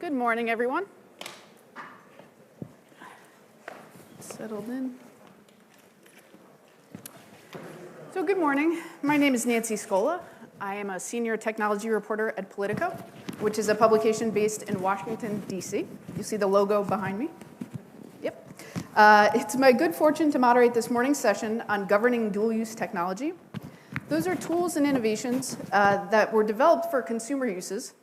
Good morning, everyone. Settled in. So good morning. My name is Nancy Scola. I am a senior technology reporter at Politico, which is a publication based in Washington, D.C. You see the logo behind me? Yep. It's my good fortune to moderate this morning's session on governing dual-use technology. Those are tools and innovations that were developed for consumer uses,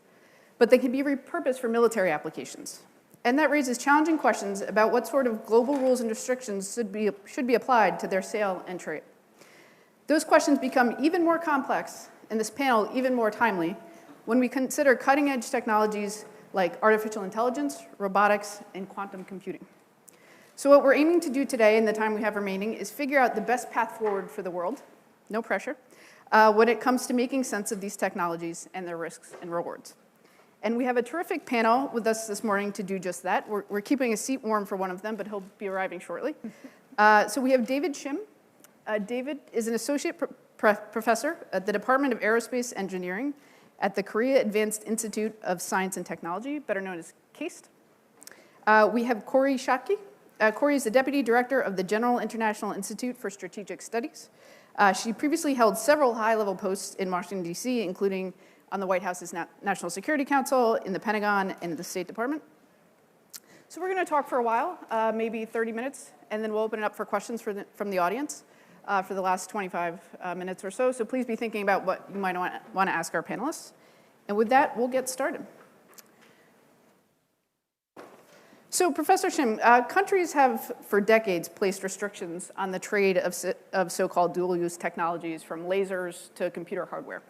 but they can be repurposed for military applications. And that raises challenging questions about what sort of global rules and restrictions should be applied to their sale and trade. Those questions become even more complex, and this panel even more timely, when we consider cutting-edge technologies like artificial intelligence, robotics, and quantum computing. So what we're aiming to do today in the time we have remaining is figure out the best path forward for the world, no pressure, when it comes to making sense of these technologies and their risks and rewards. And we have a terrific panel with us this morning to do just that. We're keeping a seat warm for one of them, but he'll be arriving shortly. So we have David Shim. David is an associate professor at the Department of Aerospace Engineering at the Korea Advanced Institute of Science and Technology, better known as KAIST. We have Corey Schottky. Corey is the deputy director of the General International Institute for Strategic Studies. She previously held several high-level posts in Washington, D.C., including on the White House's National Security Council, in the Pentagon, and in the State Department. So we're going to talk for a while, maybe 30 minutes, and then we'll open it up for questions from the audience for the last 25 minutes or so. So please be thinking about what you might want to ask our panelists. And with that, we'll get started. So Professor Shim, countries have for decades placed restrictions on the trade of so-called dual-use technologies, from lasers to computer hardware.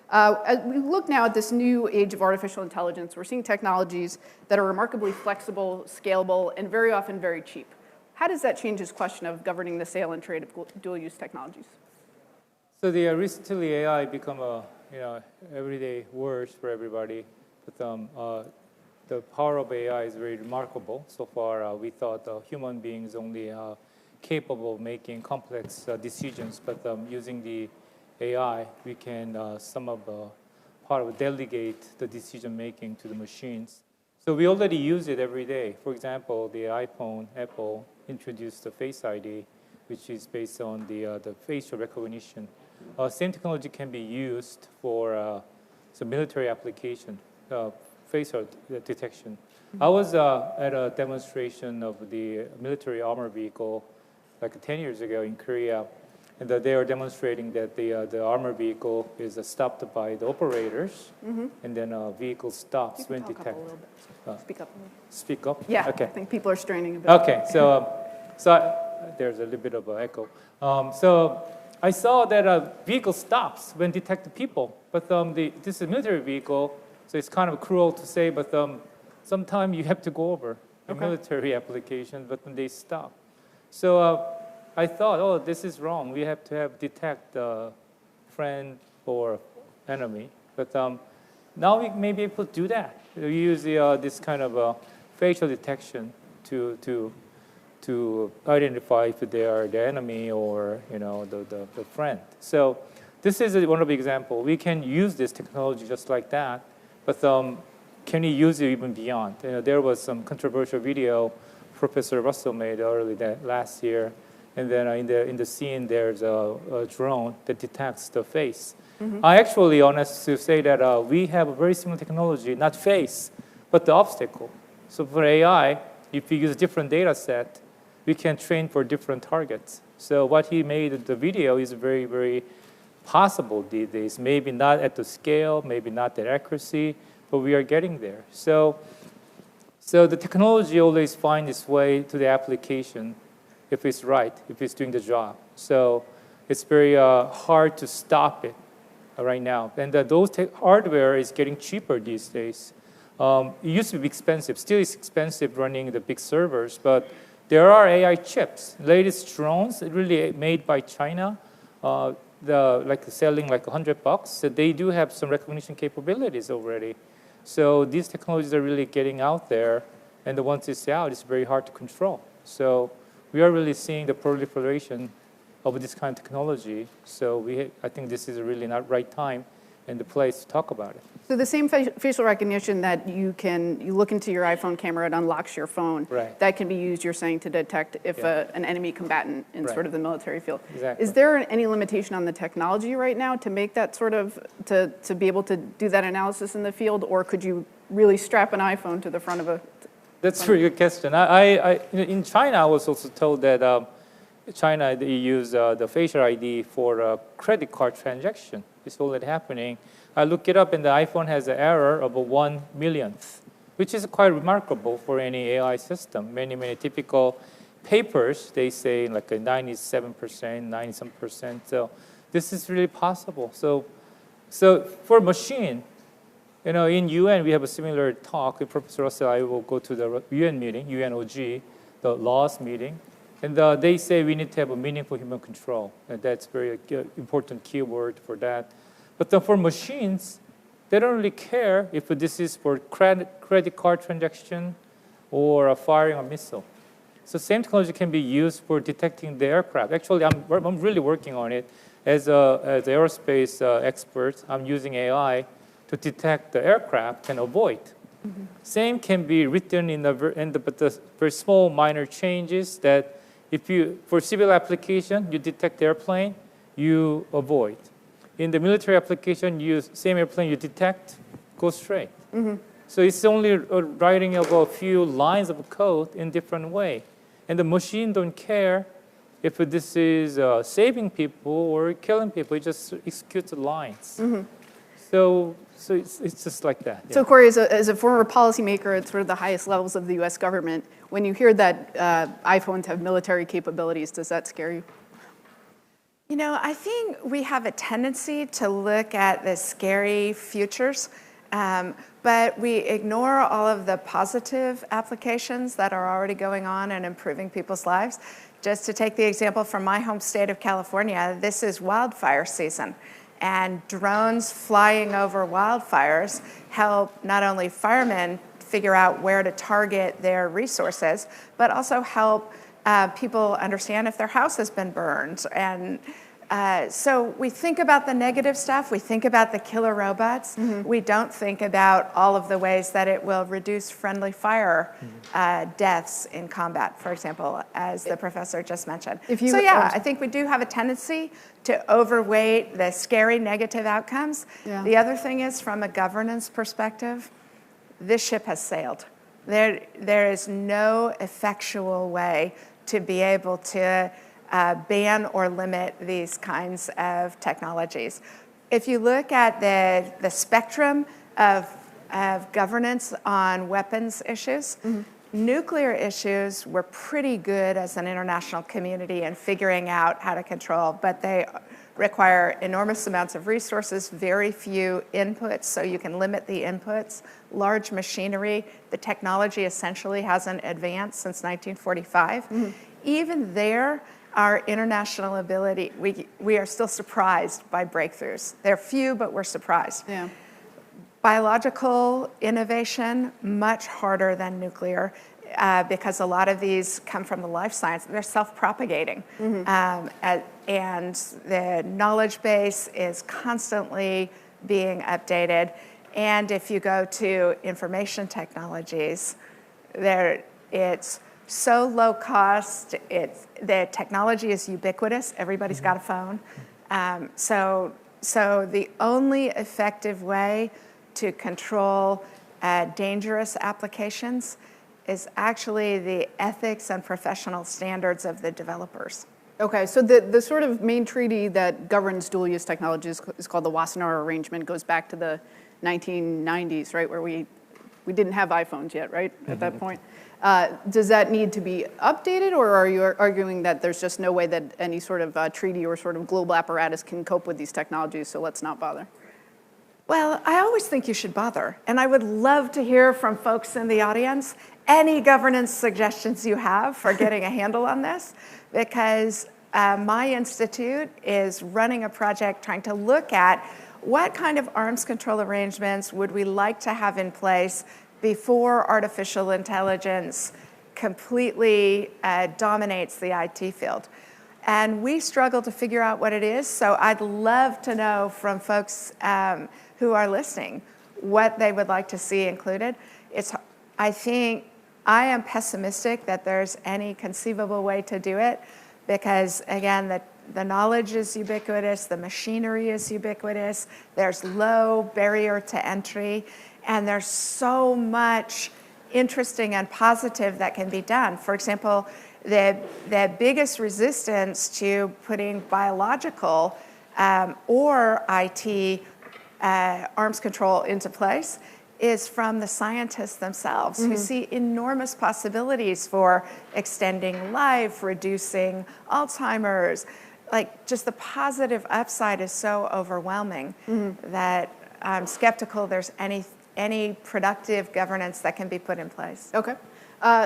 As we look now at this new age of artificial intelligence, we're seeing technologies that are remarkably flexible, scalable, and very often very cheap. How does that change this question of governing the sale and trade of dual-use technologies? So recently AI become a everyday word for everybody. But the power of AI is very remarkable. So far, we thought human beings only capable of making complex decisions, but using the AI, we can delegate the decision making to the machines. So we already use it every day. For example, the iPhone, Apple introduced the Face ID, which is based on the facial recognition. Same technology can be used for some military application, facial detection. I was at a demonstration of the military armor vehicle like 10 years ago in Korea. And they are demonstrating that the armor vehicle is stopped by the operators, and then a vehicle stops when detected. Speak up a little. Speak up? Yeah, okay. I think people are straining a bit. Okay, there's a little bit of an echo. So I saw that a vehicle stops when detected people, but this is a military vehicle, so it's kind of cruel to say, but sometimes you have to go over a military application, but when they stop. So I thought, oh, this is wrong. We have to detect friend or enemy. But now we may be able to do that. We use this kind of facial detection to identify if they are the enemy or the friend. So this is one of the examples. We can use this technology just like that, but can we use it even beyond? There was some controversial video Professor Russell made last year. And then in the scene, there's a drone that detects the face. I actually honest to say that we have a very similar technology, not face, but the obstacle. So for AI, if we use a different data set, we can train for different targets. So what he made in the video is very, very possible these days. Maybe not at the scale, maybe not that accuracy, but we are getting there. So the technology always finds its way to the application if it's right, if it's doing the job. So it's very hard to stop it right now. And those hardware is getting cheaper these days. It used to be expensive. Still it's expensive running the big servers, but there are AI chips. Latest drones, really made by China, selling like $100. So they do have some recognition capabilities already. So these technologies are really getting out there, and once it's out, it's very hard to control. So we are really seeing the proliferation of this kind of technology. So I think this is really not right time and the place to talk about it. So the same facial recognition that you look into your iPhone camera, it unlocks your phone. Right. That can be used, you're saying, to detect if Yeah. an enemy combatant in Right. sort of the military field. Exactly. Is there any limitation on the technology right now to make that sort of, to be able to do that analysis in the field, or could you really strap an iPhone to the front of a? That's a very good question. In China, I was also told that China, they use the facial ID for a credit card transaction. It's already happening. I look it up, and the iPhone has an error of a 1 millionth, which is quite remarkable for any AI system. Many typical papers, they say like a 97%, 90-some%. So this is really possible. So for machine, in UN, we have a similar talk with Professor Russell. I will go to the UN meeting, UNOG, the laws meeting. And they say we need to have a meaningful human control. And that's very important keyword for that. But then for machines, they don't really care if this is for credit card transaction or firing a missile. So same technology can be used for detecting the aircraft. Actually, I'm really working on it. As an aerospace expert, I'm using AI to detect the aircraft and avoid. Mm-hmm. Same can be written but the very small minor changes that for civil application, you detect the airplane, you avoid. In the military application, same airplane you detect, go straight. Mm-hmm. So it's only writing of a few lines of code in different way. And the machine don't care if this is saving people or killing people. It just executes the lines. Mm-hmm. So it's just like that. Yeah. So Corey, as a former policymaker at sort of the highest levels of the US government, when you hear that iPhones have military capabilities, does that scare you? I think we have a tendency to look at the scary futures, but we ignore all of the positive applications that are already going on and improving people's lives. Just to take the example from my home state of California, this is wildfire season. And drones flying over wildfires help not only firemen figure out where to target their resources, but also help people understand if their house has been burned. And so we think about the negative stuff. We think about the killer robots. Mm-hmm. We don't think about all of the ways that it will reduce friendly fire deaths in combat, for example, as the professor just mentioned. I think we do have a tendency to overweight the scary negative outcomes. Yeah. The other thing is, from a governance perspective, this ship has sailed. There is no effectual way to be able to ban or limit these kinds of technologies. If you look at the spectrum of governance on weapons issues, mm-hmm. nuclear issues we're pretty good as an international community in figuring out how to control, but they require enormous amounts of resources, very few inputs, so you can limit the inputs. Large machinery, the technology essentially hasn't advanced since 1945. Mm-hmm. Even there, our international ability, we are still surprised by breakthroughs. They're few, but we're surprised. Yeah. Biological innovation, much harder than nuclear, because a lot of these come from the life science. They're self-propagating. Mm-hmm. And the knowledge base is constantly being updated. And if you go to information technologies, it's so low cost. The technology is ubiquitous. Everybody's got a phone. So the only effective way to control dangerous applications is actually the ethics and professional standards of the developers. Okay, so the sort of main treaty that governs dual use technologies is called the Wassenaar Arrangement. It goes back to the 1990s, right, where we didn't have iPhones yet, right, at that point. Does that need to be updated, or are you arguing that there's just no way that any sort of treaty or sort of global apparatus can cope with these technologies, so let's not bother? Well, I always think you should bother, and I would love to hear from folks in the audience any governance suggestions you have for getting a handle on this, because my institute is running a project trying to look at what kind of arms control arrangements would we like to have in place before artificial intelligence completely dominates the IT field. And we struggle to figure out what it is, so I'd love to know from folks who are listening what they would like to see included. I think I am pessimistic that there's any conceivable way to do it because, again, the knowledge is ubiquitous, the machinery is ubiquitous, there's low barrier to entry, and there's so much interesting and positive that can be done. For example, the biggest resistance to putting biological or IT arms control into place is from the scientists themselves who see enormous possibilities for extending life, reducing Alzheimer's. Like, just the positive upside is so overwhelming that I'm skeptical there's any productive governance that can be put in place. Okay.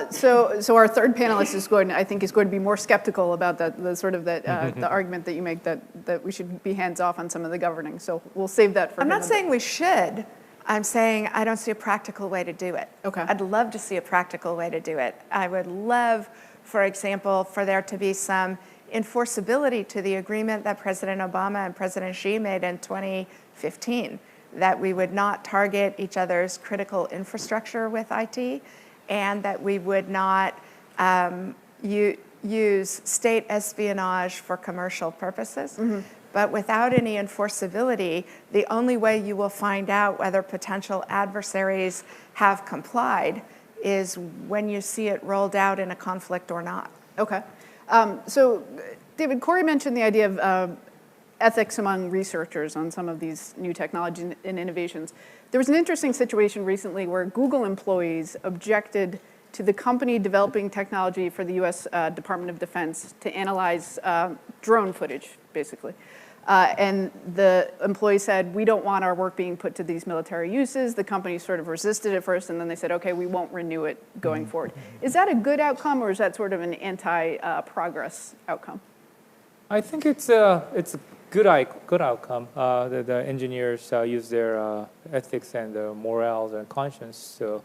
So our third panelist is going to be more skeptical about the argument that you make that we should be hands off on some of the governing. So we'll save that for. I'm not saying we should. I'm saying I don't see a practical way to do it. Okay. I'd love to see a practical way to do it. I would love, for example, for there to be some enforceability to the agreement that President Obama and President Xi made in 2015, that we would not target each other's critical infrastructure with IT, and that we would not use state espionage for commercial purposes. But without any enforceability, the only way you will find out whether potential adversaries have complied is when you see it rolled out in a conflict or not. Okay. So, David, Corey mentioned the idea of ethics among researchers on some of these new technologies and innovations. There was an interesting situation recently where Google employees objected to the company developing technology for the U.S. Department of Defense to analyze drone footage, basically. And the employee said, we don't want our work being put to these military uses. The company sort of resisted at first, and then they said, okay, we won't renew it going forward. Is that a good outcome, or is that sort of an anti-progress outcome? I think it's a good outcome. The engineers use their ethics and morals and conscience to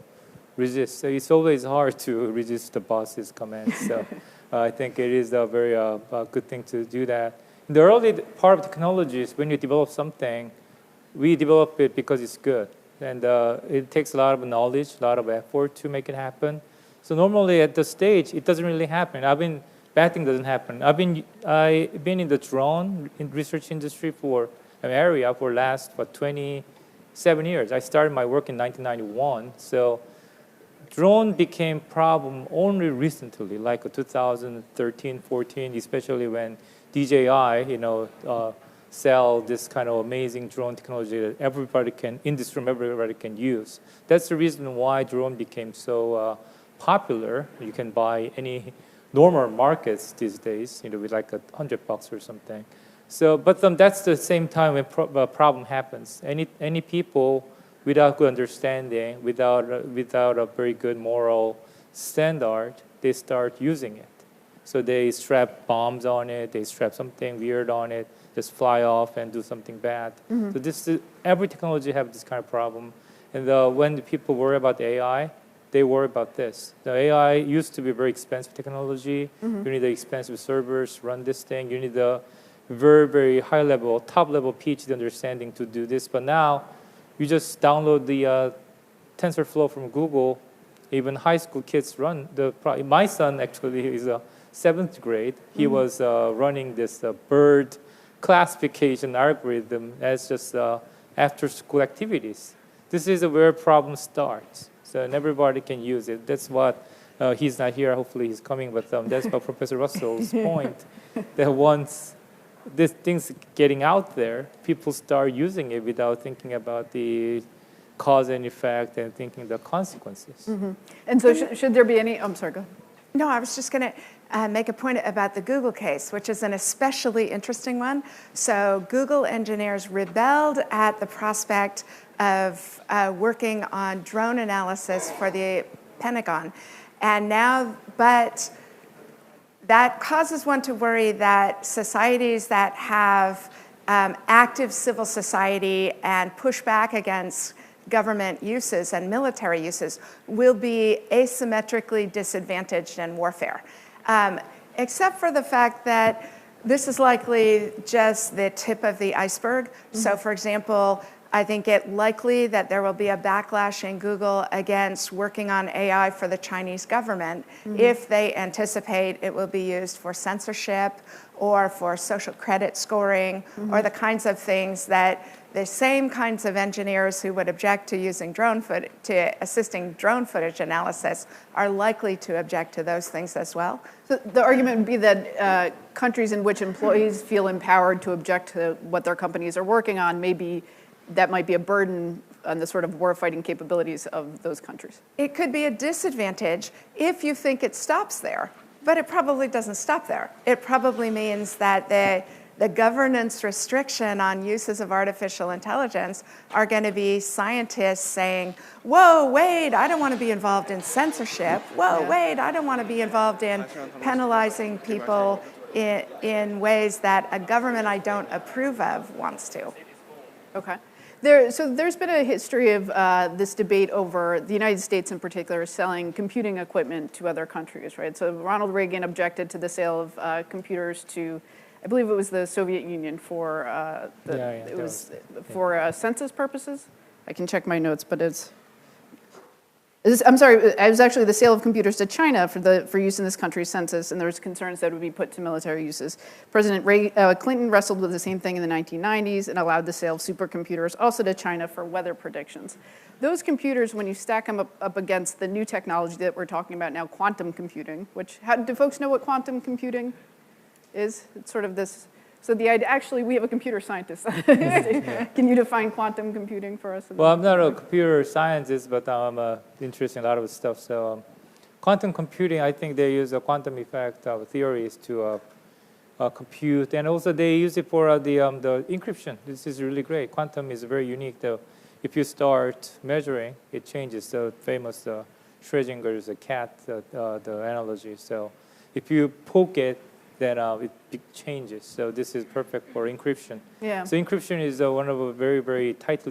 resist. So it's always hard to resist the boss's commands. So I think it is a very good thing to do that. In the early part of technologies, when you develop something, we develop it because it's good. And it takes a lot of knowledge, a lot of effort to make it happen. So normally at the stage, it doesn't really happen. Bad thing doesn't happen. I've been in the drone research industry for last 27 years. I started my work in 1991. So drone became problem only recently, like 2013, 14, especially when DJI, sell this kind of amazing drone technology that everybody can use. That's the reason why drone became so popular. You can buy any normal markets these days, with like $100 or something. So, but that's the same time when a problem happens. Any people without good understanding, without a very good moral standard, they start using it. So they strap bombs on it, they strap something weird on it, just fly off and do something bad. So every technology has this kind of problem. And when the people worry about AI, they worry about this. The AI used to be very expensive technology. You need the expensive servers to run this thing. You need the very, very high level, top level PhD understanding to do this. But now you just download the TensorFlow from Google. Even high school kids run my son actually is a 7th grade. He was running this bird classification algorithm as just after school activities. This is where problem starts. So and everybody can use it. That's what he's not here. Hopefully he's coming. But that's what Professor Russell's point. That once this thing's getting out there, people start using it without thinking about the cause and effect and thinking the consequences. And so should there be any? I'm sorry. Go ahead. No, I was just going to make a point about the Google case, which is an especially interesting one. So Google engineers rebelled at the prospect of working on drone analysis for the Pentagon. And now, but that causes one to worry that societies that have active civil society and push back against government uses and military uses will be asymmetrically disadvantaged in warfare, except for the fact that this is likely just the tip of the iceberg. So, for example, I think it likely that there will be a backlash in Google against working on AI for the Chinese government if they anticipate it will be used for censorship or for social credit scoring or the kinds of things that the same kinds of engineers who would object to using to assisting drone footage analysis are likely to object to those things as well. So the argument would be that countries in which employees feel empowered to object to what their companies are working on, maybe that might be a burden on the sort of war-fighting capabilities of those countries. It could be a disadvantage if you think it stops there, but it probably doesn't stop there. It probably means that the governance restriction on uses of artificial intelligence are going to be scientists saying, whoa, wait, I don't want to be involved in censorship. Whoa, wait, I don't want to be involved in penalizing people in ways that a government I don't approve of wants to. Okay. So there's been a history of this debate over the United States in particular selling computing equipment to other countries, right? So Ronald Reagan objected to the sale of computers to, I believe it was the Soviet Union for census purposes. I can check my notes, but I'm sorry, it was actually the sale of computers to China for use in this country's census, and there was concerns that it would be put to military uses. President Clinton wrestled with the same thing in the 1990s and allowed the sale of supercomputers also to China for weather predictions. Those computers, when you stack them up against the new technology that we're talking about now, quantum computing, which, do folks know what quantum computing is? It's sort of this. So actually, we have a computer scientist. Can you define quantum computing for us? Well, I'm not a computer scientist, but I'm interested in a lot of stuff. So quantum computing, I think they use a quantum effect theories to compute. And also they use it for the encryption. This is really great. Quantum is very unique, though. If you start measuring, it changes. The famous Schrödinger's cat, the analogy. So if you poke it, then it changes. So this is perfect for encryption. Yeah. So encryption is one of a very, very tightly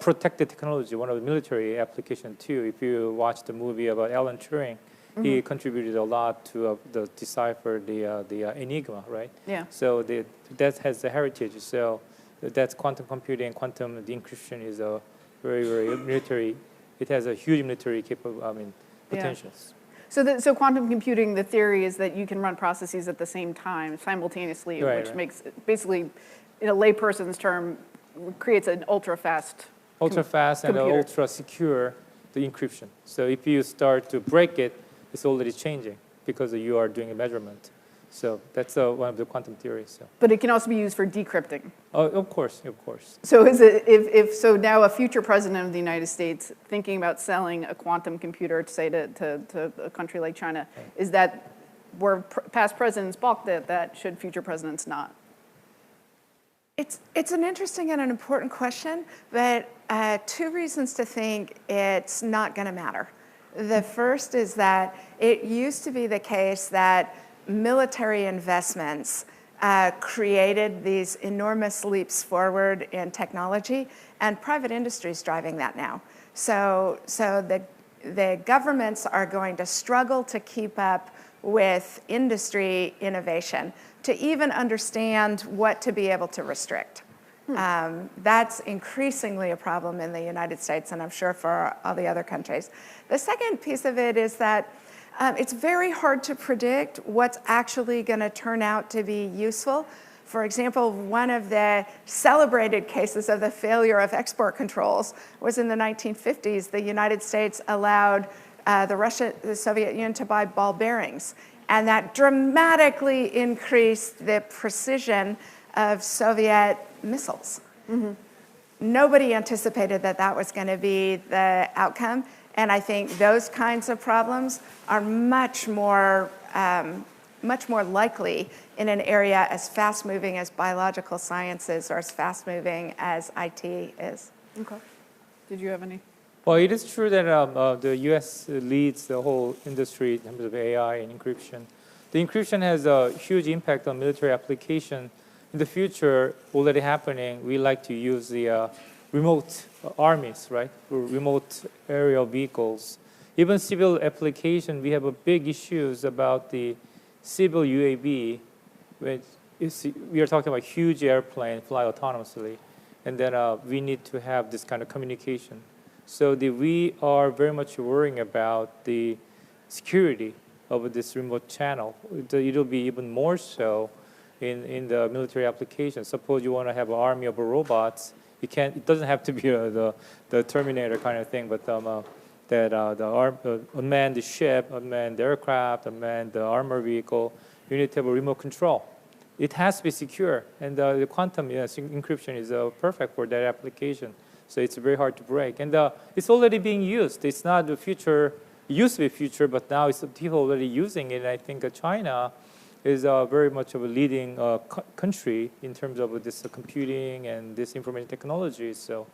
protected technology, one of the military application too. If you watch the movie about Alan Turing, he contributed a lot to decipher the enigma, right? Yeah. So that has the heritage. So that's quantum computing. Quantum the encryption is a very, very military. It has a huge military potentials. So quantum computing, the theory is that you can run processes at the same time, simultaneously, which makes basically, in a layperson's term, creates an ultra-fast and ultra secure the encryption. So if you start to break it, it's already changing because you are doing a measurement. So that's one of the quantum theories. So. But it can also be used for decrypting. Oh, of course. So is it if now a future president of the United States thinking about selling a quantum computer, say to a country like China, is that where past presidents balked at that? Should future presidents not? It's an interesting and an important question, but two reasons to think it's not going to matter. The first is that it used to be the case that military investments created these enormous leaps forward in technology, and private industry is driving that now. So the governments are going to struggle to keep up with industry innovation, to even understand what to be able to restrict. That's increasingly a problem in the United States, and I'm sure for all the other countries. The second piece of it is that it's very hard to predict what's actually going to turn out to be useful. For example, one of the celebrated cases of the failure of export controls was in the 1950s. The United States allowed the Soviet Union to buy ball bearings, and that dramatically increased the precision of Soviet missiles. Nobody anticipated that was going to be the outcome. And I think those kinds of problems are much more likely in an area as fast-moving as biological sciences or as fast-moving as IT is. Okay. Did you have any? Well, it is true that the U.S. leads the whole industry in terms of AI and encryption. The encryption has a huge impact on military application. In the future, already happening, we like to use the remote armies, right? Remote aerial vehicles. Even civil application, we have a big issues about the civil UAV. We are talking about huge airplane fly autonomously. and then we need to have this kind of communication. So we are very much worrying about the security of this remote channel. It'll be even more so in the military application. Suppose you want to have an army of robots. It doesn't have to be the Terminator kind of thing, but unmanned ship, unmanned aircraft, unmanned armor vehicle, you need to have a remote control. It has to be secure, and the quantum encryption is perfect for that application. So it's very hard to break, and it's already being used. It's not the future. It used to be future, but now it's people already using it. And I think China is very much of a leading country in terms of this computing and this information technology. So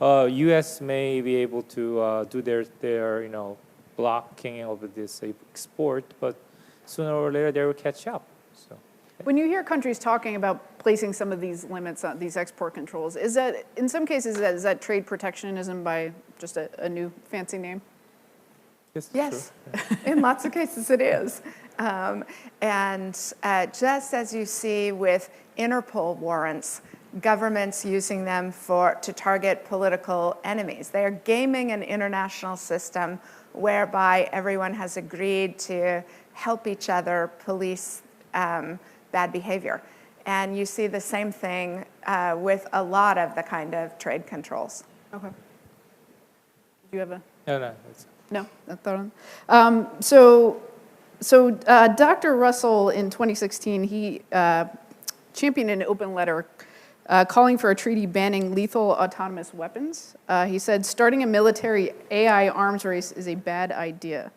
U.S. may be able to do their blocking of this export, but sooner or later they will catch up. So. When you hear countries talking about placing some of these limits on these export controls, is that, in some cases, is that trade protectionism by just a new fancy name? Yes, in lots of cases it is. And just as you see with Interpol warrants, governments using them to target political enemies. They are gaming an international system whereby everyone has agreed to help each other police bad behavior. And you see the same thing with a lot of the kind of trade controls. Okay. Do you have a? No. No, I thought So Dr. Russell in 2016, he championed an open letter calling for a treaty banning lethal autonomous weapons. He said, starting a military AI arms race is a bad idea.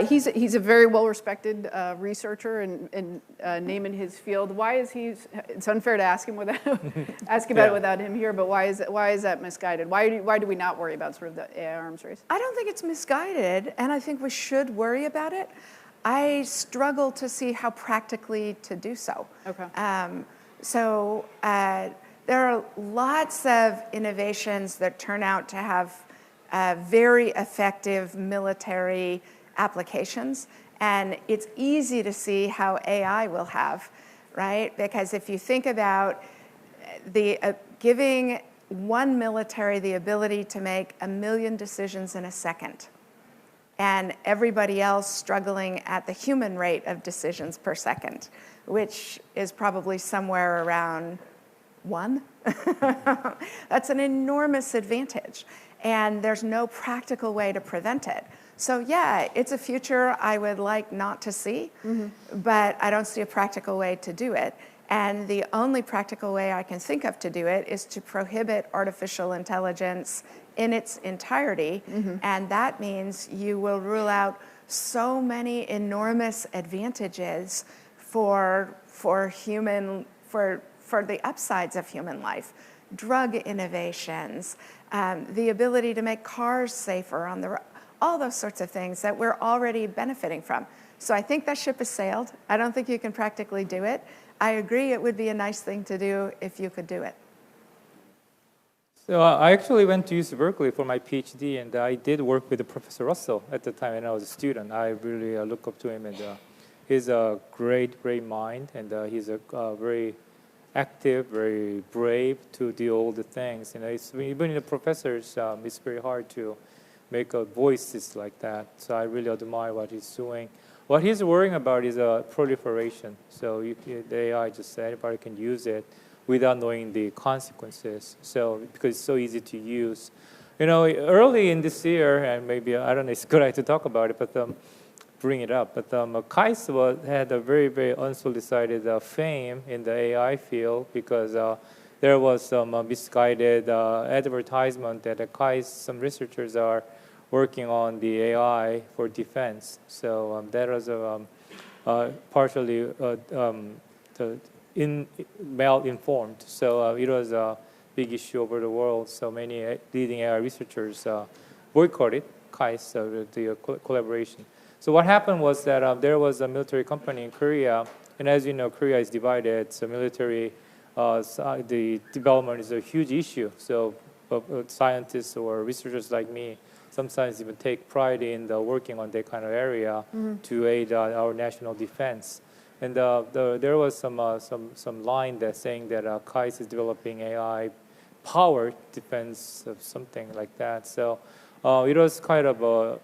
He's a very well-respected researcher and name in his field. Why is he? It's unfair to ask him about it without him here. But why is that misguided? Why do we not worry about sort of the AI arms race? I don't think it's misguided, and I think we should worry about it. I struggle to see how practically to do so. Okay. There are lots of innovations that turn out to have very effective military applications, and it's easy to see how AI will have, right? Because if you think about giving one military the ability to make 1 million decisions in a second, and everybody else struggling at the human rate of decisions per second, which is probably somewhere around 1. That's an enormous advantage, and there's no practical way to prevent it. So yeah, it's a future I would like not to see, but I don't see a practical way to do it. And the only practical way I can think of to do it is to prohibit artificial intelligence in its entirety, and that means you will rule out so many enormous advantages for the upsides of human life. Drug innovations, the ability to make cars safer on the road, all those sorts of things that we're already benefiting from. So I think that ship has sailed. I don't think you can practically do it. I agree it would be a nice thing to do if you could do it. So I actually went to UC Berkeley for my PhD, and I did work with Professor Russell at the time when I was a student. I really look up to him, and he's a great mind, and he's a very active, very brave to do all the things. Even in the professors, it's very hard to make voices like that. So I really admire what he's doing. What he's worrying about is proliferation. So the AI, just anybody can use it without knowing the consequences. So because it's so easy to use. Early in this year, and maybe, I don't know, it's a good idea to talk about it, but bring it up. But KAIS had a very, very unsolicited fame in the AI field because there was some misguided advertisement that KAIS, some researchers are working on the AI for defense. So that was partially mal-informed. So it was a big issue over the world. So many leading AI researchers boycotted KAIS, the collaboration. So what happened was that there was a military company in Korea, and as you know, Korea is divided. So military, the development is a huge issue. So scientists or researchers like me sometimes even take pride in working on that kind of area to aid our national defense. And there was some line that saying that KAIS is developing AI-powered defense of something like that. So it was kind of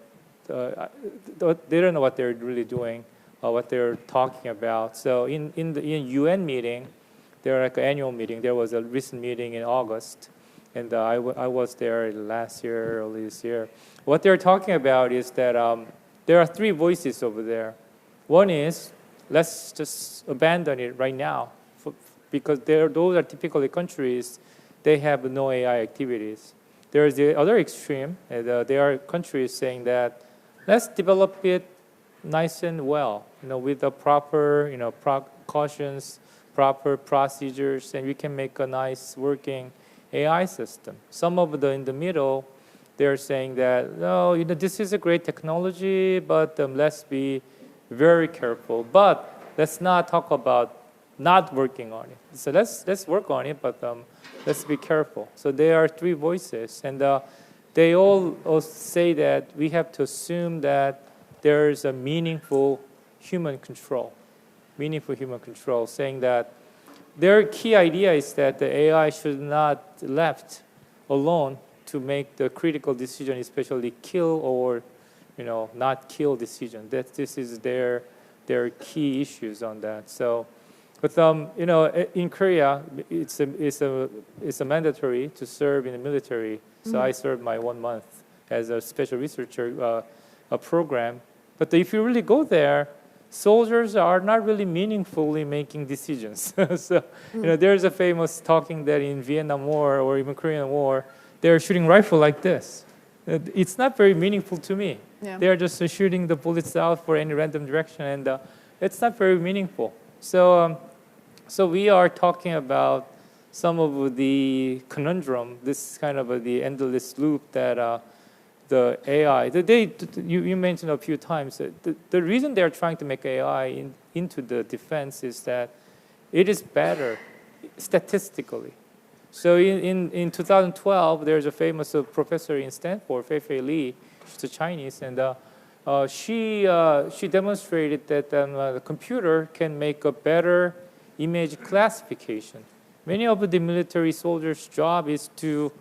they don't know what they're really doing, what they're talking about. So in UN meeting, there like an annual meeting. There was a recent meeting in August, and I was there last year, early this year. What they're talking about is that there are three voices over there. One is, let's just abandon it right now, because those are typically countries, they have no AI activities. There's the other extreme, and there are countries saying that let's develop it nice and well, with the proper, precautions, proper procedures, and we can make a nice working AI system. Some of the in the middle, they're saying that no, this is a great technology, but let's be very careful. But let's not talk about not working on it. So let's work on it, but let's be careful. So there are three voices, and they all say that we have to assume that there is a meaningful human control, saying that their key idea is that the AI should not be left alone to make the critical decision, especially kill or not kill decision. That this is their key issues on that. So, but in Korea, it's a mandatory to serve in the military. So I served my 1 month as a special researcher, a program. But if you really go there, soldiers are not really meaningfully making decisions. So there's a famous talking that in Vietnam War or even Korean War, they're shooting rifle like this. It's not very meaningful to me. Yeah. They're just shooting the bullets out for any random direction, and it's not very meaningful. So we are talking about some of the conundrum, this kind of the endless loop that the AI, you mentioned a few times, the reason they're trying to make AI into the defense is that it is better statistically. So in 2012, there's a famous professor in Stanford, Fei Li, she's a Chinese, and she demonstrated that the computer can make a better image classification. Many of the military soldiers' job is to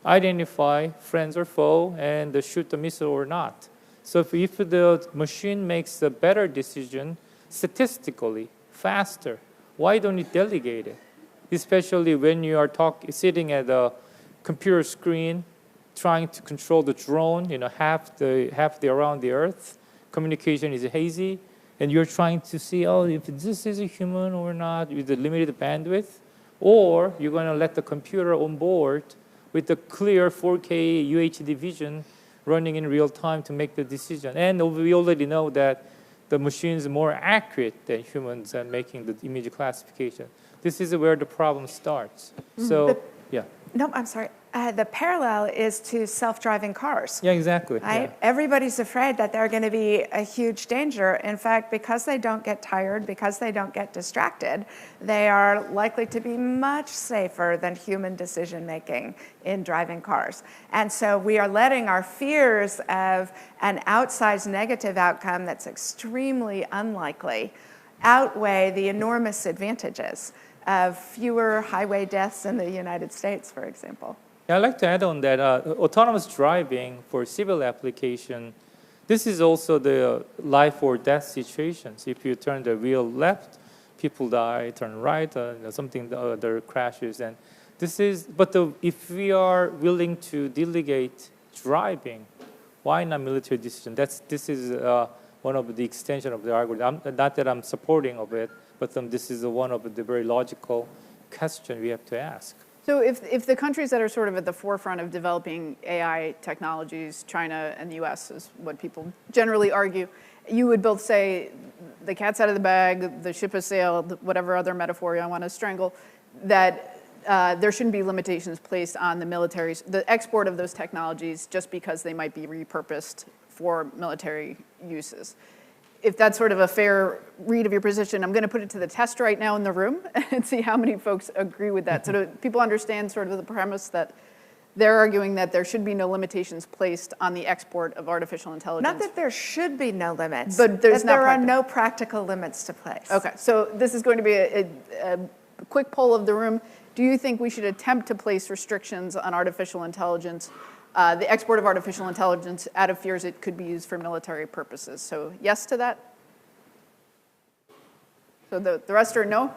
identify friends or foe and shoot the missile or not. So if the machine makes a better decision statistically, faster, why don't you delegate it? Especially when you are sitting at a computer screen, trying to control the drone, half the around the Earth, communication is hazy, and you're trying to see, if this is a human or not with the limited bandwidth, or you're going to let the computer on board with the clear 4K UHD vision running in real time to make the decision. And we already know that the machine is more accurate than humans at making the image classification. This is where the problem starts. So, yeah. No, I'm sorry. The parallel is to self-driving cars. Yeah, exactly. Right? Yeah. Everybody's afraid that they're going to be a huge danger. In fact, because they don't get tired, because they don't get distracted, they are likely to be much safer than human decision-making in driving cars. And so we are letting our fears of an outsized negative outcome that's extremely unlikely outweigh the enormous advantages of fewer highway deaths in the United States, for example. Yeah, I'd like to add on that autonomous driving for civil application, this is also the life or death situations. If you turn the wheel left, people die, turn right, something other crashes. And this is, if we are willing to delegate driving, why not military decision? This is one of the extension of the argument. Not that I'm supporting of it, but this is one of the very logical question we have to ask. So if the countries that are sort of at the forefront of developing AI technologies, China and the US is what people generally argue, you would both say the cat's out of the bag, the ship has sailed, whatever other metaphor I want to strangle, that there shouldn't be limitations placed on the militaries, the export of those technologies just because they might be repurposed for military uses. If that's sort of a fair read of your position, I'm going to put it to the test right now in the room and see how many folks agree with that. So do people understand sort of the premise that they're arguing that there should be no limitations placed on the export of artificial intelligence. Not that there should be no limits, but there's that there are not no practical limits to place. Okay, so this is going to be a quick poll of the room. Do you think we should attempt to place restrictions on artificial intelligence, the export of artificial intelligence, out of fears it could be used for military purposes? So yes to that? So the rest are no?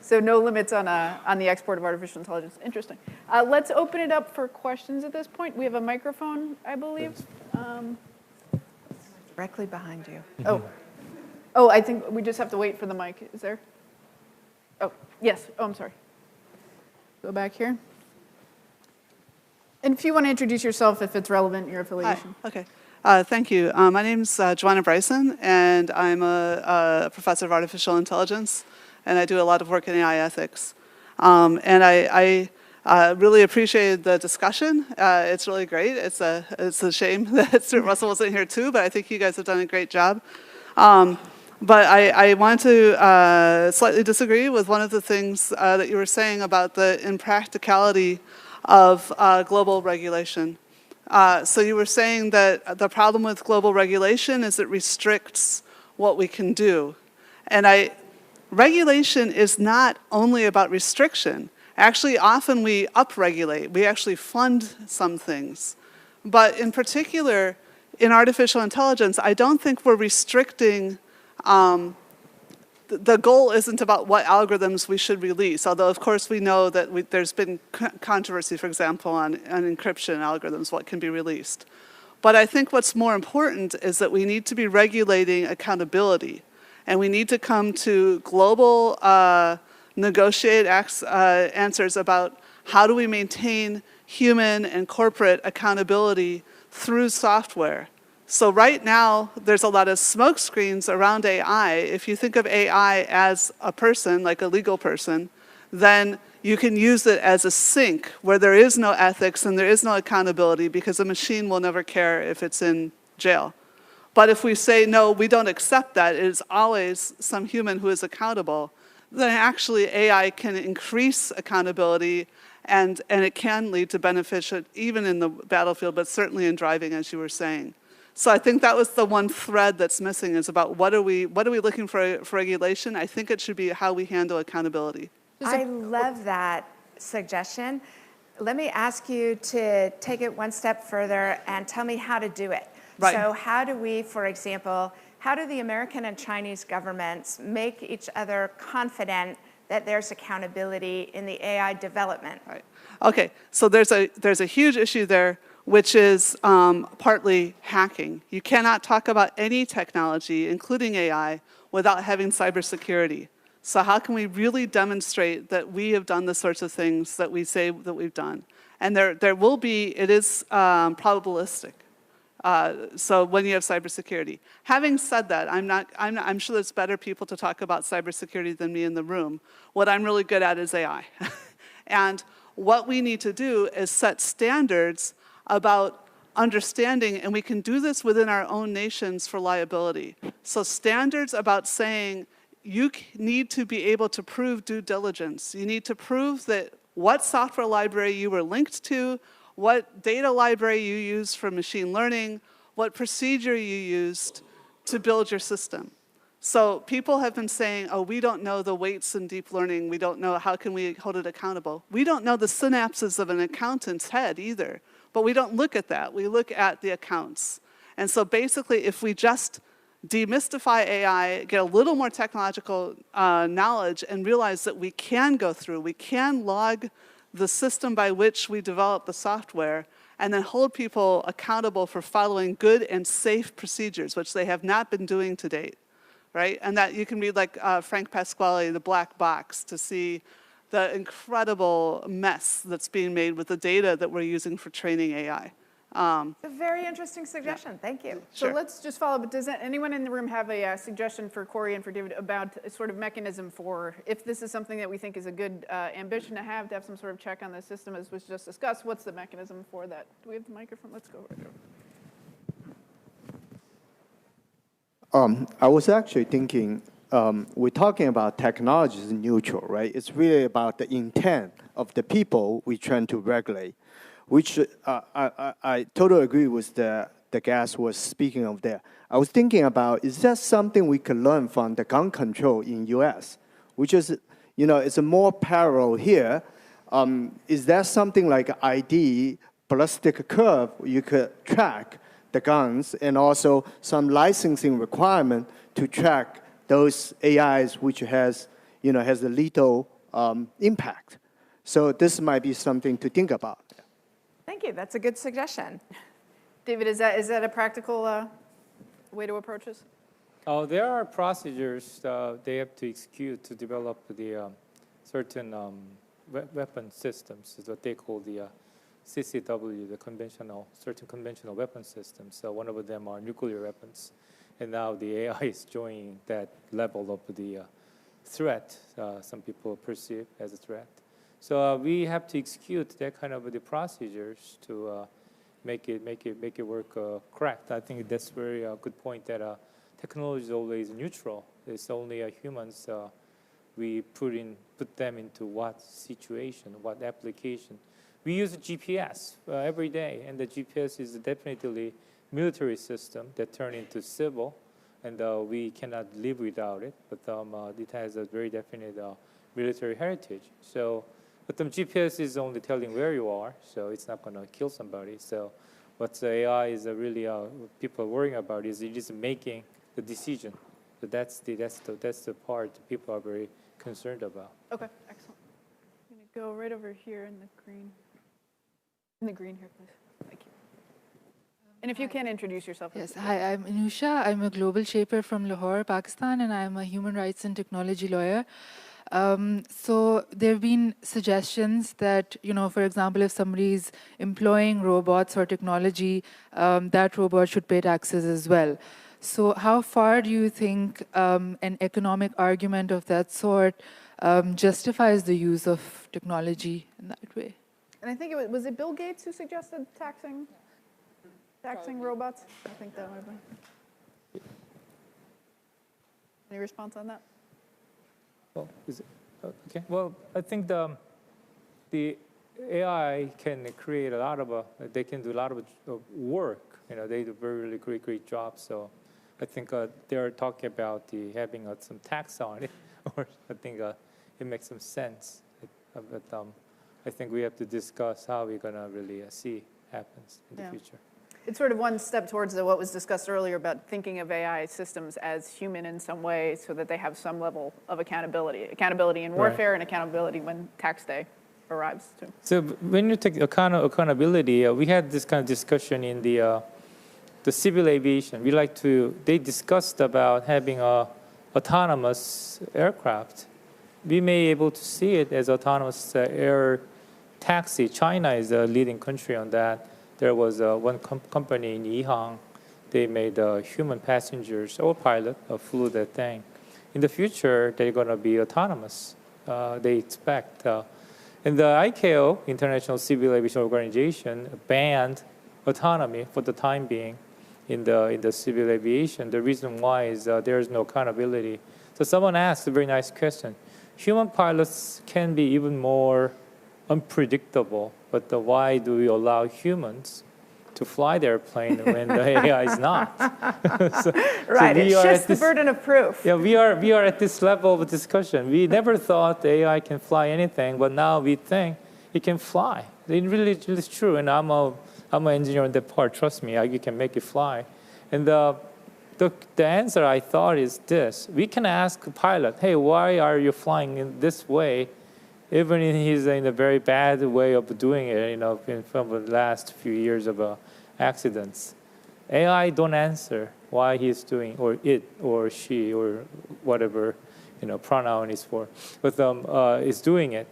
So no limits on the export of artificial intelligence. Interesting. Let's open it up for questions at this point. We have a microphone, I believe. Directly behind you. Oh, I think we just have to wait for the mic. Is there? Oh, yes. Oh, I'm sorry. Go back here. And if you want to introduce yourself, if it's relevant, your affiliation. Hi. Okay. Thank you. My name's Joanna Bryson, and I'm a professor of artificial intelligence, and I do a lot of work in AI ethics. And I really appreciated the discussion. It's really great. It's a shame that Stuart Russell wasn't here too, but I think you guys have done a great job. But I want to slightly disagree with one of the things that you were saying about the impracticality of global regulation. So you were saying that the problem with global regulation is it restricts what we can do. And regulation is not only about restriction. Actually, often we upregulate. We actually fund some things. But in particular, in artificial intelligence, I don't think we're restricting. The goal isn't about what algorithms we should release, although of course we know that there's been controversy, for example, on encryption algorithms, what can be released. But I think what's more important is that we need to be regulating accountability, and we need to come to global negotiated answers about how do we maintain human and corporate accountability through software. So right now, there's a lot of smoke screens around AI. If you think of AI as a person, like a legal person, then you can use it as a sink where there is no ethics and there is no accountability because a machine will never care if it's in jail. But if we say, no, we don't accept that, it is always some human who is accountable, then actually AI can increase accountability and it can lead to benefits even in the battlefield, but certainly in driving, as you were saying. So I think that was the one thread that's missing, is about what are we looking for regulation? I think it should be how we handle accountability. I love that suggestion. Let me ask you to take it one step further and tell me how to do it. Right. So how do we, for example, how do the American and Chinese governments make each other confident that there's accountability in the AI development? Right. Okay, so there's a huge issue there, which is partly hacking. You cannot talk about any technology, including AI, without having cybersecurity. So how can we really demonstrate that we have done the sorts of things that we say that we've done? And there will be, it is probabilistic. So when you have cybersecurity. Having said that, I'm sure there's better people to talk about cybersecurity than me in the room. What I'm really good at is AI. And what we need to do is set standards about understanding, and we can do this within our own nations for liability. So standards about saying you need to be able to prove due diligence. You need to prove that what software library you were linked to, what data library you used for machine learning, what procedure you used to build your system. So people have been saying, oh, we don't know the weights in deep learning. We don't know, how can we hold it accountable? We don't know the synapses of an accountant's head either. But we don't look at that. We look at the accounts. And so basically, if we just demystify AI, get a little more technological knowledge, and realize that we can go through, we can log the system by which we develop the software, and then hold people accountable for following good and safe procedures, which they have not been doing to date, right? And that you can read like Frank Pasquale, The Black Box, to see the incredible mess that's being made with the data that we're using for training AI. A very interesting suggestion. Yeah. Thank you. So let's just follow up. Does anyone in the room have a suggestion for Corey and for David about a sort of mechanism for, if this is something that we think is a good ambition to have some sort of check on the system, as was just discussed, what's the mechanism for that? Do we have the microphone? Let's go right over. I was actually thinking, we're talking about technology is neutral, right? It's really about the intent of the people we're trying to regulate, which I totally agree with the guest was speaking of there. I was thinking about, is that something we could learn from the gun control in US, which is, it's a more parallel here. Is there something like ID, ballistic curve, you could track the guns, and also some licensing requirement to track those AIs which has a lethal impact. So this might be something to think about. Thank you. That's a good suggestion. David, is that a practical way to approach this? Oh, there are procedures they have to execute to develop the certain weapon systems, is what they call the CCW, certain conventional weapon systems. So one of them are nuclear weapons. And now the AI is joining that level of the threat some people perceive as a threat. So we have to execute that kind of the procedures to make it work correct. I think that's a very good point that technology is always neutral. It's only humans we put them into what situation, what application. We use GPS every day, and the GPS is definitely military system that turned into civil, and we cannot live without it. But it has a very definite military heritage. So, but the GPS is only telling where you are, so it's not going to kill somebody. So, what the AI is really people are worrying about is it is making the decision. So that's the part people are very concerned about. Okay, excellent. I'm going to go right over here in the green. In the green here, please. Thank you. And if you can introduce yourself. Yes, hi, I'm Anusha. I'm a global shaper from Lahore, Pakistan, and I'm a human rights and technology lawyer. So there have been suggestions that, for example, if somebody is employing robots or technology, that robot should pay taxes as well. So how far do you think an economic argument of that sort justifies the use of technology in that way? And I think was it Bill Gates who suggested taxing robots? I think that might have been. Any response on that? Well, is it okay? Well, I think the AI can create a lot of they can do a lot of work. They do really great jobs. So I think they're talking about having some tax on it, or I think it makes some sense. But I think we have to discuss how we're gonna really see happens in the future. It's sort of one step towards what was discussed earlier about thinking of AI systems as human in some way so that they have some level of accountability. Accountability in warfare and accountability when tax day arrives too. So when you take accountability, we had this kind of discussion in the civil aviation. They discussed about having autonomous aircraft. We may be able to see it as autonomous air taxi. China is a leading country on that. There was one company in Yihang. They made human passengers or pilot flew that thing. In the future, they're going to be autonomous. They expect. And the ICAO, International Civil Aviation Organization, banned autonomy for the time being in the civil aviation. The reason why is there is no accountability. So someone asked a very nice question. Human pilots can be even more unpredictable, but why do we allow humans to fly the airplane when the AI is not? Right, it shifts the burden of proof. Yeah, we are at this level of discussion. We never thought the AI can fly anything, but now we think it can fly. It really is true, and I'm an engineer in that part. Trust me, you can make it fly. And the answer I thought is this: we can ask a pilot, "Hey, why are you flying in this way?" Even if he's in a very bad way of doing it, from the last few years of accidents. AI don't answer why he's doing, or it, or she, or whatever, pronoun is for, but is doing it.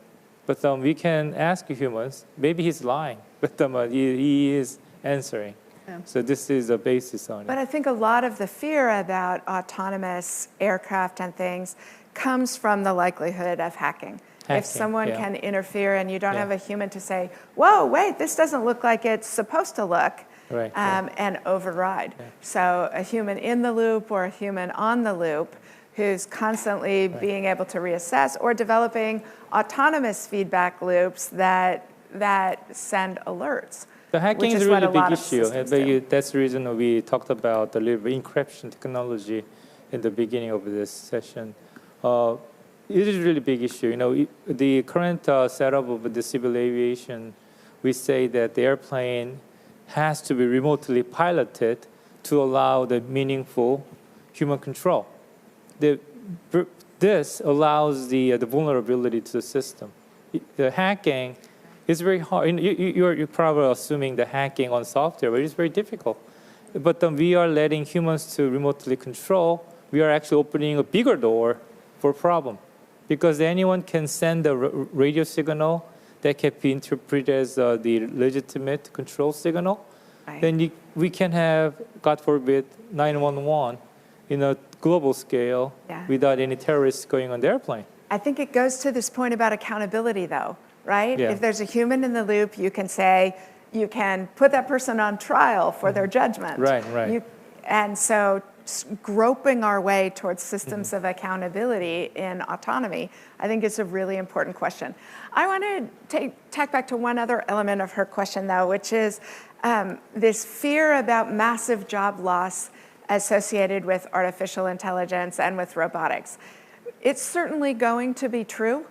But we can ask humans, maybe he's lying, but he is answering. Yeah. So this is a basis on it. But I think a lot of the fear about autonomous aircraft and things comes from the likelihood of hacking. If someone can interfere and you don't have a human to say, whoa, wait, this doesn't look like it's supposed to look, and override. Yeah. So a human in the loop or a human on the loop who's constantly being able to reassess, or developing autonomous feedback loops that send alerts. The hacking which is is a what really a lot big of issue, systems do. that's the reason we talked about the encryption technology in the beginning of this session. It is a really big issue. You know, the current setup of the civil aviation, we say that the airplane has to be remotely piloted to allow the meaningful human control. This allows the vulnerability to the system. The hacking is very hard. You're probably assuming the hacking on software, but it's very difficult. But we are letting humans to remotely control. We are actually opening a bigger door for problem, because anyone can send a radio signal that can be interpreted as the legitimate control signal. Right. Then we can have, God forbid, 911 in a global scale without any terrorists going on the airplane. I think it goes to this point about accountability, though, right? Yeah. If there's a human in the loop, you can say, you can put that person on trial for their judgment. Right. And so groping our way towards systems of accountability in autonomy, I think is a really important question. I want to tack back to one other element of her question, though, which is this fear about massive job loss associated with artificial intelligence and with robotics. It's certainly going to be true.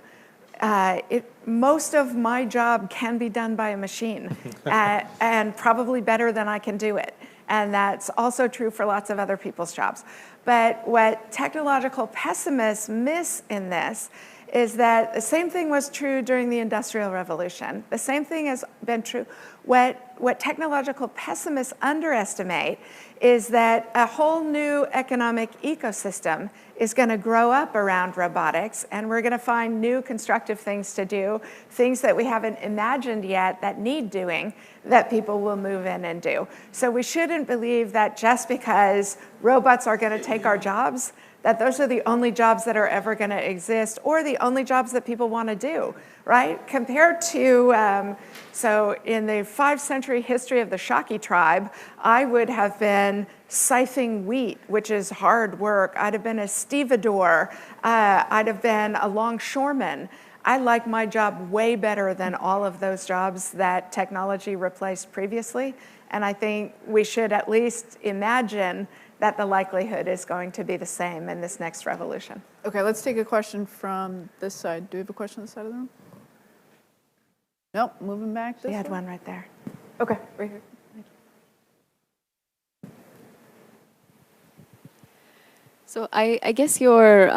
Most of my job can be done by a machine, and probably better than I can do it. And that's also true for lots of other people's jobs. But what technological pessimists miss in this is that the same thing was true during the Industrial Revolution. The same thing has been true. What technological pessimists underestimate is that a whole new economic ecosystem is going to grow up around robotics, and we're going to find new constructive things to do, things that we haven't imagined yet that need doing, that people will move in and do. So we shouldn't believe that just because robots are going to take our jobs, that those are the only jobs that are ever going to exist, or the only jobs that people want to do, right? Compared to, so in the 5-century history of the Shaki tribe, I would have been scything wheat, which is hard work. I'd have been a stevedore. I'd have been a longshoreman. I like my job way better than all of those jobs that technology replaced previously. And I think we should at least imagine that the likelihood is going to be the same in this next revolution. Okay, let's take a question from this side. Do we have a question on this side of the room? Nope, moving back this We had way. one right there. Okay, right here. So I guess your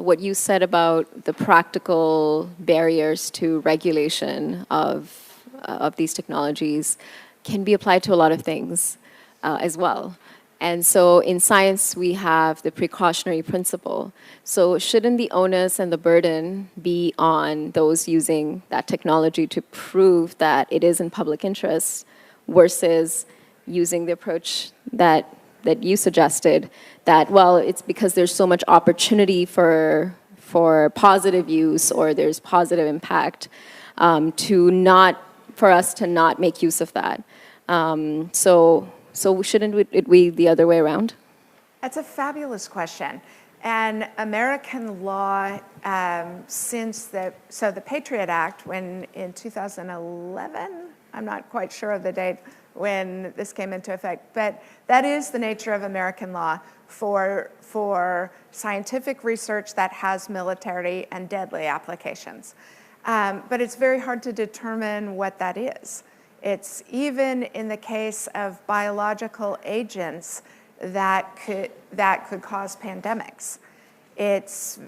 what you said about the practical barriers to regulation of these technologies can be applied to a lot of things as well. And so in science, we have the precautionary principle. So shouldn't the onus and the burden be on those using that technology to prove that it is in public interest versus using the approach that you suggested, that, well, it's because there's so much opportunity for positive use or there's positive impact for us to not make use of that. So shouldn't it be the other way around? That's a fabulous question. And American law, so the Patriot Act, when in 2011, I'm not quite sure of the date when this came into effect, but that is the nature of American law for scientific research that has military and deadly applications. But it's very hard to determine what that is. It's even in the case of biological agents that could cause pandemics. It's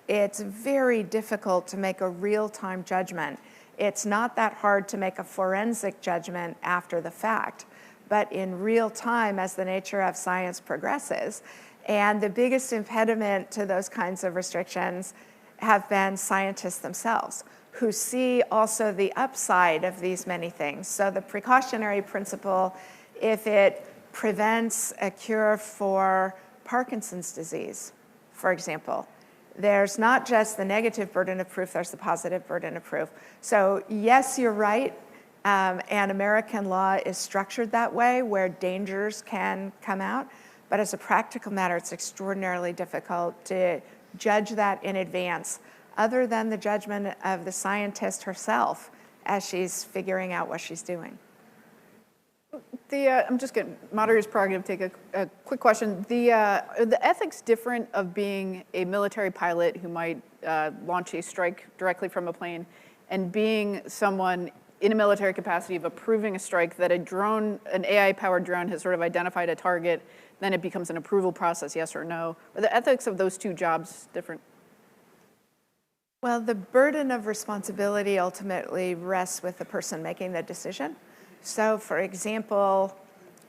very difficult to make a real-time judgment. It's not that hard to make a forensic judgment after the fact, but in real time as the nature of science progresses. And the biggest impediment to those kinds of restrictions have been scientists themselves, who see also the upside of these many things. So the precautionary principle, if it prevents a cure for Parkinson's disease, for example, there's not just the negative burden of proof, there's the positive burden of proof. So yes, you're right, and American law is structured that way where dangers can come out, But as a practical matter, it's extraordinarily difficult to judge that in advance, other than the judgment of the scientist herself as she's figuring out what she's doing. I'm just getting moderator's prerogative to take a quick question. Are the ethics different of being a military pilot who might launch a strike directly from a plane and being someone in a military capacity of approving a strike that a drone, an AI-powered drone has sort of identified a target, then it becomes an approval process, yes or no? Are the ethics of those two jobs different? Well, the burden of responsibility ultimately rests with the person making the decision. So, for example,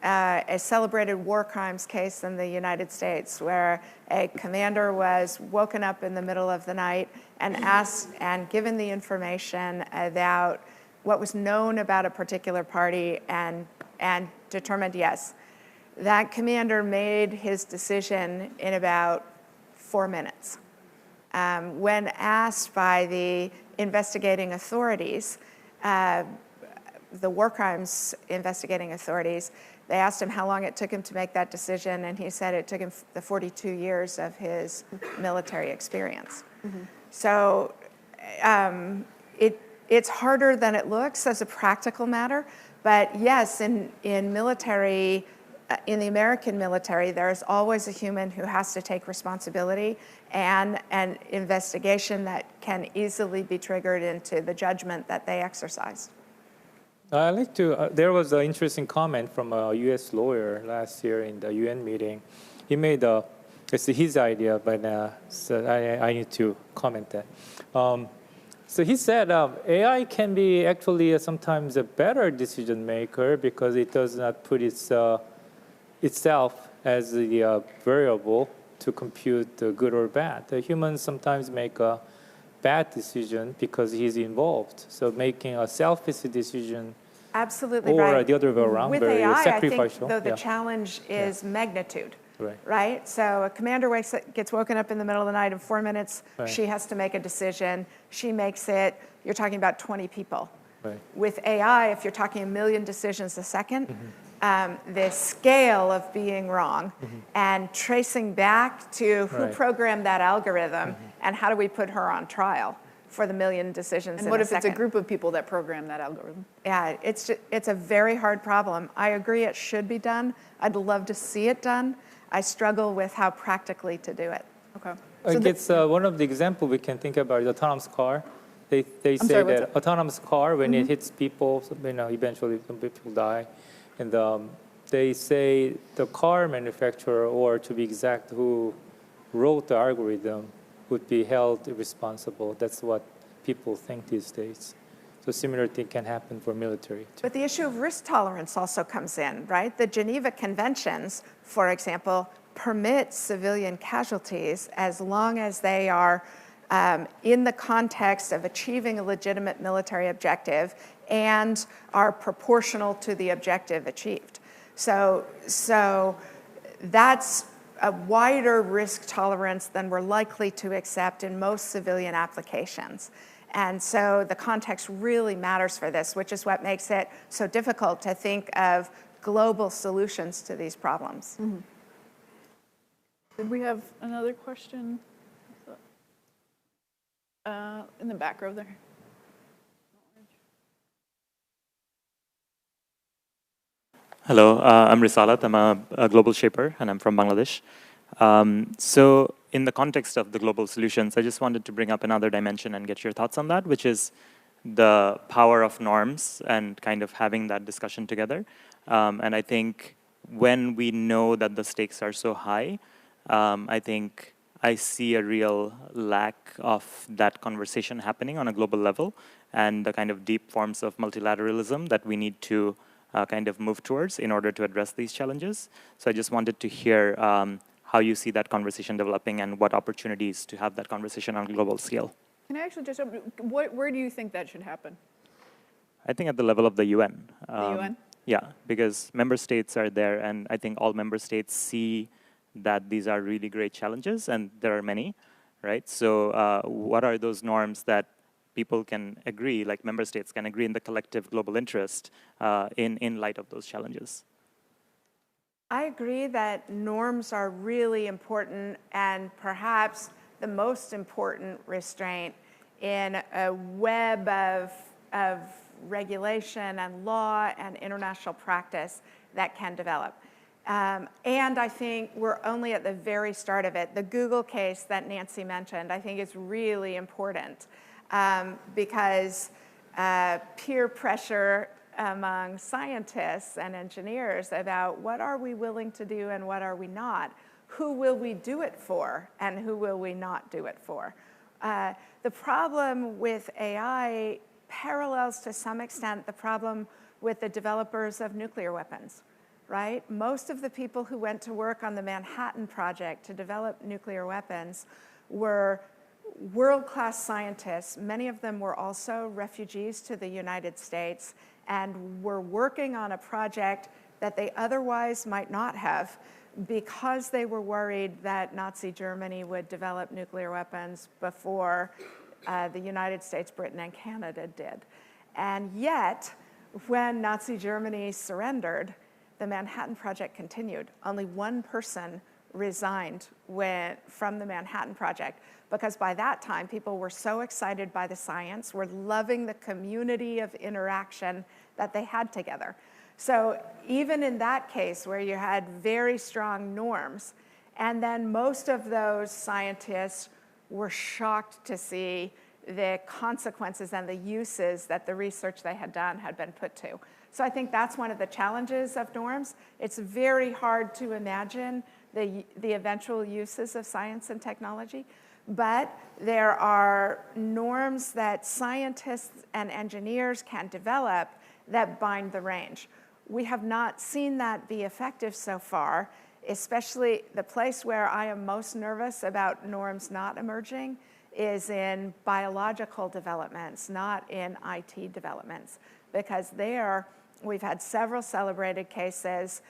a celebrated war crimes case in the United States where a commander was woken up in the middle of the night and asked and given the information about what was known about a particular party and determined yes. That commander made his decision in about 4 minutes. When asked by the investigating authorities, the war crimes investigating authorities, they asked him how long it took him to make that decision, and he said it took him the 42 years of his military experience. Mm-hmm. So it's harder than it looks as a practical matter, but yes, in military, in the American military, there's always a human who has to take responsibility and an investigation that can easily be triggered into the judgment that they exercise. I'd like to, there was an interesting comment from a US lawyer last year in the UN meeting. He made it's his idea, but so I need to comment that. So he said AI can be actually sometimes a better decision maker because it does not put itself as the variable to compute the good or bad. The humans sometimes make a bad decision because he's involved. So making a selfish decision, absolutely or right. The other way around, with very AI, sacrificial. I think, though, the challenge is magnitude. Right. Right? So a commander gets woken up in the middle of the night in 4 minutes. Right. She has to make a decision. She makes it. You're talking about 20 people. Right. With AI, if you're talking 1 million decisions a second, the scale of being wrong and tracing back to who programmed that algorithm and how do we put her on trial for the 1 million decisions in a second. And what if it's a group of people that program that algorithm? Yeah, it's a very hard problem. I agree it should be done. I'd love to see it done. I struggle with how practically to do it. Okay. I guess one of the examples we can think about is autonomous car. They say that autonomous car, when it hits people, eventually some people die. And they say the car manufacturer, or to be exact, who wrote the algorithm, would be held responsible. That's what people think these days. So similar thing can happen for military too. But the issue of risk tolerance also comes in, right? The Geneva Conventions, for example, permit civilian casualties as long as they are in the context of achieving a legitimate military objective and are proportional to the objective achieved. So that's a wider risk tolerance than we're likely to accept in most civilian applications. And so the context really matters for this, which is what makes it so difficult to think of global solutions to these problems. Mm-hmm. Did we have another question? In the back row there. Hello, I'm Risalat. I'm a global shaper, and I'm from Bangladesh. So in the context of the global solutions, I just wanted to bring up another dimension and get your thoughts on that, which is the power of norms and kind of having that discussion together. And I think when we know that the stakes are so high, I think I see a real lack of that conversation happening on a global level and the kind of deep forms of multilateralism that we need to kind of move towards in order to address these challenges. So I just wanted to hear how you see that conversation developing and what opportunities to have that conversation on a global scale. Can I actually just, where do you think that should happen? I think at the level of the UN. The UN? Yeah, because member states are there, and I think all member states see that these are really great challenges, and there are many, right? So what are those norms that people can agree, like member states can agree in the collective global interest in light of those challenges? I agree that norms are really important and perhaps the most important restraint in a web of regulation and law and international practice that can develop. And I think we're only at the very start of it. The Google case that Nancy mentioned, I think is really important because peer pressure among scientists and engineers about what are we willing to do and what are we not, who will we do it for and who will we not do it for. The problem with AI parallels to some extent the problem with the developers of nuclear weapons, right? Most of the people who went to work on the Manhattan Project to develop nuclear weapons were world-class scientists. Many of them were also refugees to the United States and were working on a project that they otherwise might not have because they were worried that Nazi Germany would develop nuclear weapons before the United States, Britain, and Canada did. And yet, when Nazi Germany surrendered, the Manhattan Project continued. Only one person resigned from the Manhattan Project because by that time, people were so excited by the science, were loving the community of interaction that they had together. So even in that case where you had very strong norms, and then most of those scientists were shocked to see the consequences and the uses that the research they had done had been put to. So I think that's one of the challenges of norms. It's very hard to imagine the eventual uses of science and technology, but there are norms that scientists and engineers can develop that bind the range. We have not seen that be effective so far, especially the place where I am most nervous about norms not emerging is in biological developments, not in IT developments, because there we've had several celebrated cases,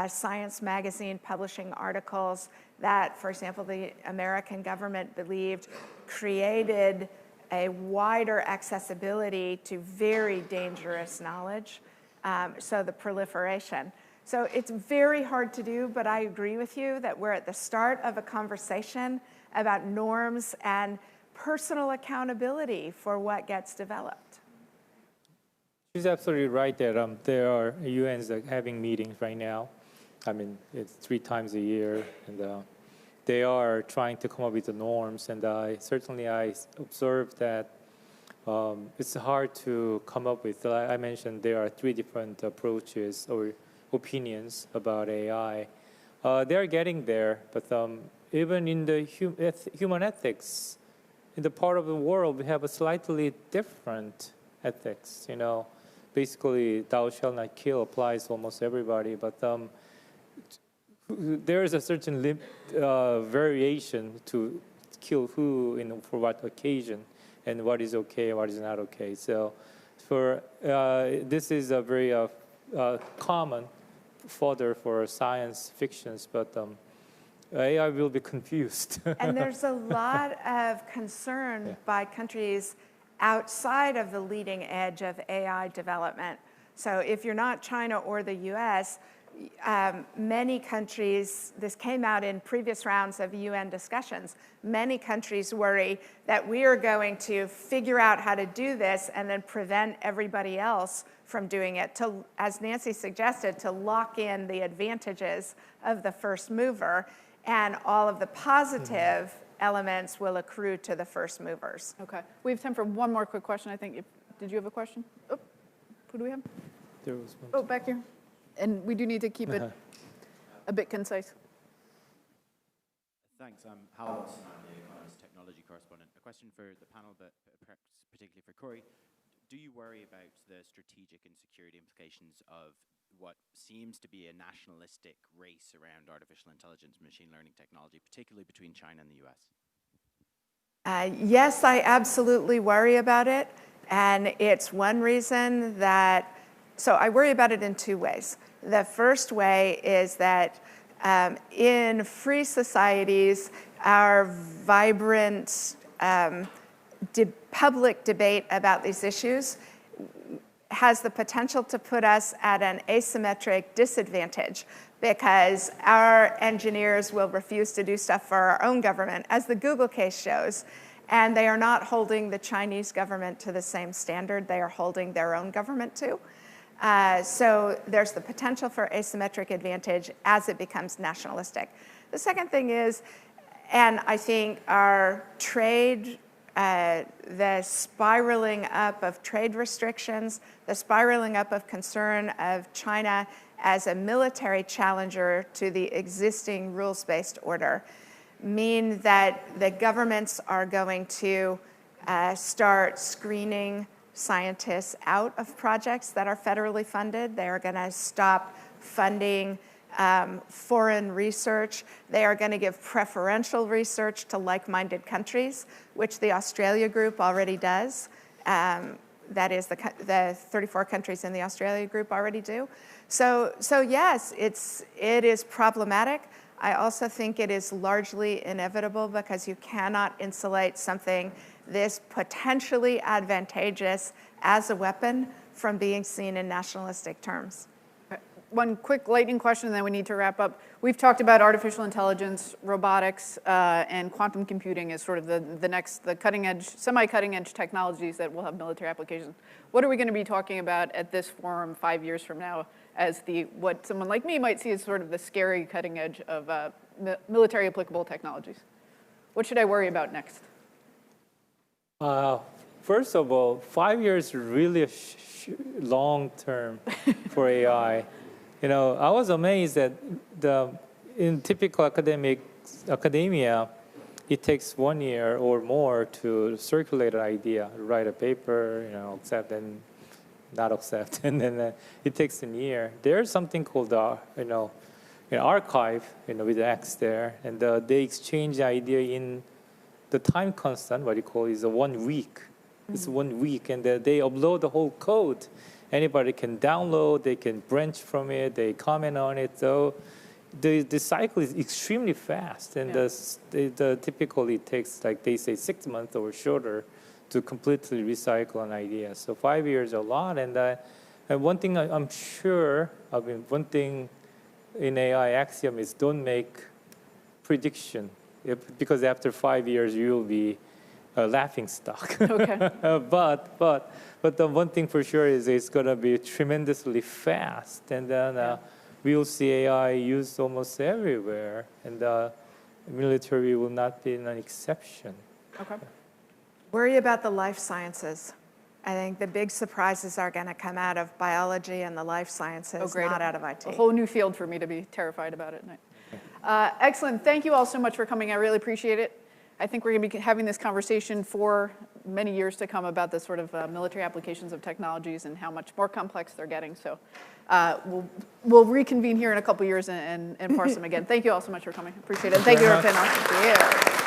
Science magazine publishing articles that, for example, the American government believed created a wider accessibility to very dangerous knowledge, so the proliferation. So it's very hard to do, but I agree with you that we're at the start of a conversation about norms and personal accountability for what gets developed. She's absolutely right that there are UNs having meetings right now. I mean, it's 3 times a year, and they are trying to come up with the norms. And I observed that it's hard to come up with. I mentioned there are 3 different approaches or opinions about AI. They're getting there, but even in the human ethics, in the part of the world, we have a slightly different ethics. You know, basically, "Thou shalt not kill" applies to almost everybody, but there is a certain variation to kill who for what occasion, and what is okay and what is not okay. So, this is a very common fodder for science fictions, but AI will be confused. And there's a lot of concern by countries outside of the leading edge of AI development. So if you're not China or the US, many countries, this came out in previous rounds of UN discussions, many countries worry that we are going to figure out how to do this and then prevent everybody else from doing it, to, as Nancy suggested, to lock in the advantages of the first mover, and all of the positive elements will accrue to the first movers. Okay. We have time for one more quick question, I think. Did you have a question? Oh, who do we have? There was one. Oh, back here. And we do need to keep it a bit concise. Thanks. I'm Hal Watson. I'm the Economist Technology Correspondent. A question for the panel, but perhaps particularly for Corey. Do you worry about the strategic and security implications of what seems to be a nationalistic race around artificial intelligence and machine learning technology, particularly between China and the US? Yes, I absolutely worry about it. And it's one reason that, so I worry about it in 2 ways. The first way is that in free societies, our vibrant public debate about these issues has the potential to put us at an asymmetric disadvantage because our engineers will refuse to do stuff for our own government, as the Google case shows, and they are not holding the Chinese government to the same standard they are holding their own government to. So there's the potential for asymmetric advantage as it becomes nationalistic. The second thing is, and I think our trade, the spiraling up of trade restrictions, the spiraling up of concern of China as a military challenger to the existing rules-based order mean that the governments are going to start screening scientists out of projects that are federally funded. They are going to stop funding foreign research. They are going to give preferential research to like-minded countries, which the Australia group already does. That is, the 34 countries in the Australia group already do. So yes, it is problematic. I also think it is largely inevitable because you cannot insulate something this potentially advantageous as a weapon from being seen in nationalistic terms. One quick lightning question, and then we need to wrap up. We've talked about artificial intelligence, robotics, and quantum computing as sort of the cutting edge, semi-cutting edge technologies that will have military applications. What are we going to be talking about at this forum 5 years from now as what someone like me might see as sort of the scary cutting edge of military applicable technologies? What should I worry about next? First of all, 5 years is really a long term for AI. You know, I was amazed that in typical academia, it takes 1 year or more to circulate an idea, write a paper, accept and not accept, and then it takes a year. There's something called an archive, with X there, and they exchange the idea in the time constant. What you call is 1 week. It's 1 week, and they upload the whole code. Anybody can download, they can branch from it, they comment on it. So the cycle is extremely fast, and typically it takes, like they say, 6 months or shorter to completely recycle an idea. So 5 years is a lot, and one thing I'm sure, one thing in AI axiom is don't make prediction, because after 5 years you'll be a laughing stock. Okay. But the one thing for sure is it's going to be tremendously fast, and then we'll see AI used almost everywhere, and the military will not be an exception. Okay. Worry about the life sciences. I think the big surprises are going to come out of biology and the life sciences, not out of IT. A whole new field for me to be terrified about at night. Excellent. Thank you all so much for coming. I really appreciate it. I think we're going to be having this conversation for many years to come about the sort of military applications of technologies and how much more complex they're getting. So we'll reconvene here in a couple years and parse them again. Thank you all so much for coming. Appreciate it. Thank you, Rafina. Thank you.